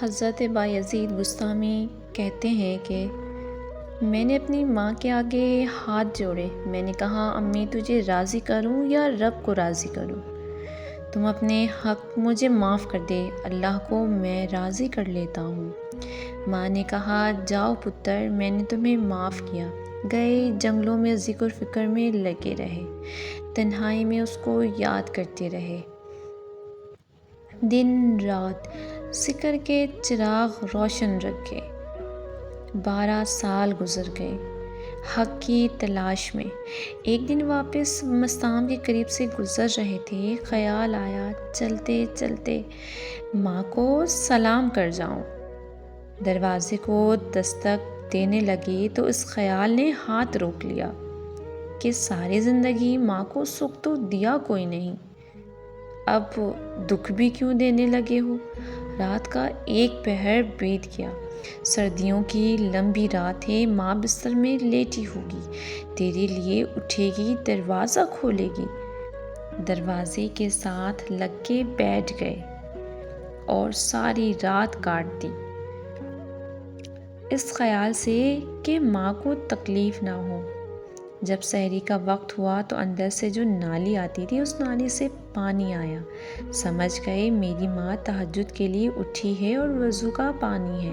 حضرت بایزید بسطامی کہتے ہیں کہ میں نے اپنی ماں کے آگے ہاتھ جوڑے. میں نے کہا امی تجھے راضی کروں یا رب کو راضی کروں؟ تم اپنے حق مجھے معاف کر دے، اللہ کو میں راضی کر لیتا ہوں. ماں نے کہا جاؤ پتر، میں نے تمہیں معاف کیا. گئے جنگلوں میں ذکر و فکر میں لگے رہے، تنہائی میں اس کو یاد کرتے رہے. دن رات ذکر کے چراغ روشن رکھے. 12 سال گزر گئے حق کی تلاش میں. ایک دن واپس مستام کے قریب سے گزر رہے تھے، خیال آیا چلتے چلتے ماں کو سلام کر جاؤں. دروازے کو دستک دینے لگے تو اس خیال نے ہاتھ روک لیا کہ ساری زندگی ماں کو سکھ تو دیا کوئی نہیں، اب دکھ بھی کیوں دینے لگے ہو؟ رات کا ایک پہر بیت گیا. سردیوں کی لمبی رات ہے. ماں بستر میں لیٹی ہوگی، تیرے لیے اٹھے گی، دروازہ کھولے گی. دروازے کے ساتھ لگ کے بیٹھ گئے اور ساری رات کاٹ دی اس خیال سے کہ ماں کو تکلیف نہ ہو. جب سحری کا وقت ہوا تو اندر سے جو نالی آتی تھی اس نالی سے پانی آیا. سمجھ گئے میری ماں تہجد کے لیے اٹھی ہے اور وضو کا پانی ہے،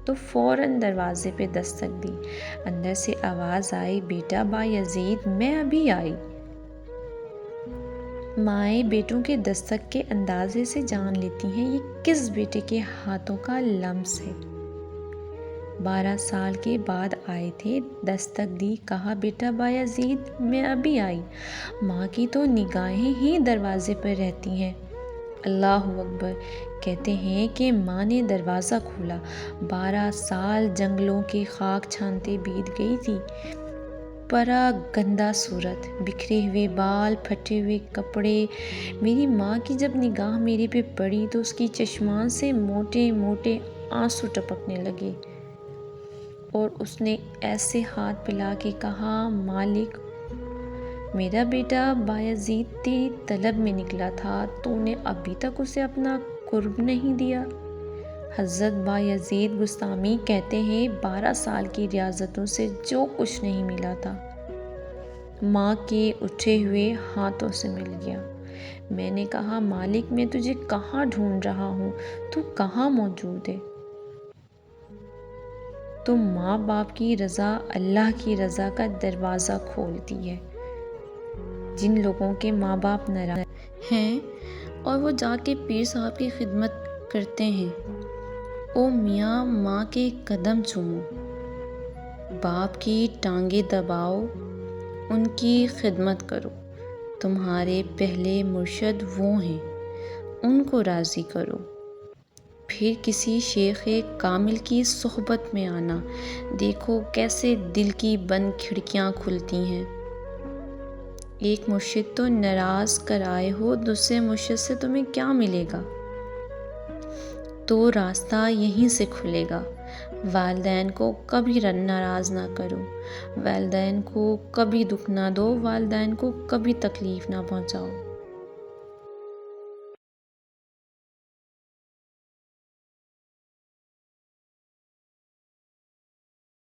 تو فوراً دروازے پہ دستک دی. اندر سے آواز آئی بیٹا بایزید میں ابھی آئی. مائیں بیٹوں کے دستک کے اندازے سے جان لیتی ہیں یہ کس بیٹے کے ہاتھوں کا لمس ہے. 12 سال کے بعد آئے تھے، دستک دی، کہا بیٹا بایزید میں ابھی آئی. ماں کی تو نگاہیں ہی دروازے پر رہتی ہیں. اللہ اکبر. کہتے ہیں کہ ماں نے دروازہ کھولا. 12 سال جنگلوں کی خاک چھانتے بیت گئی تھی. پرا گندہ صورت، بکھرے ہوئے بال، پھٹے ہوئے کپڑے. میری ماں کی جب نگاہ میرے پہ پڑی تو اس کی چشمان سے موٹے موٹے آنسو ٹپکنے لگے اور اس نے ایسے ہاتھ پھیلا کے کہا مالک، میرا بیٹا بایزید تیری طلب میں نکلا تھا، تو نے ابھی تک اسے اپنا قرب نہیں دیا. حضرت بایزید بسطامی کہتے ہیں 12 سال کی ریاضتوں سے جو کچھ نہیں ملا تھا ماں کے اٹھے ہوئے ہاتھوں سے مل گیا. میں نے کہا مالک میں تجھے کہاں ڈھونڈ رہا ہوں، تو کہاں موجود ہے؟ تو ماں باپ کی رضا اللہ کی رضا کا دروازہ کھولتی ہے. جن لوگوں کے ماں باپ ناراض ہیں اور وہ جا کے پیر صاحب کی خدمت کرتے ہیں، او میاں ماں کے قدم چومو، باپ کی ٹانگیں دباؤ، ان کی خدمت کرو. تمہارے پہلے مرشد وہ ہیں، ان کو راضی کرو. پھر کسی شیخ کامل کی صحبت میں آنا، دیکھو کیسے دل کی بند کھڑکیاں کھلتی ہیں. ایک مرشد تو ناراض کر آئے ہو، دوسرے مرشد سے تمہیں کیا ملے گا؟ تو راستہ یہیں سے کھلے گا. والدین کو کبھی ناراض نہ کرو، والدین کو کبھی دکھ نہ دو، والدین کو کبھی تکلیف نہ پہنچاؤ.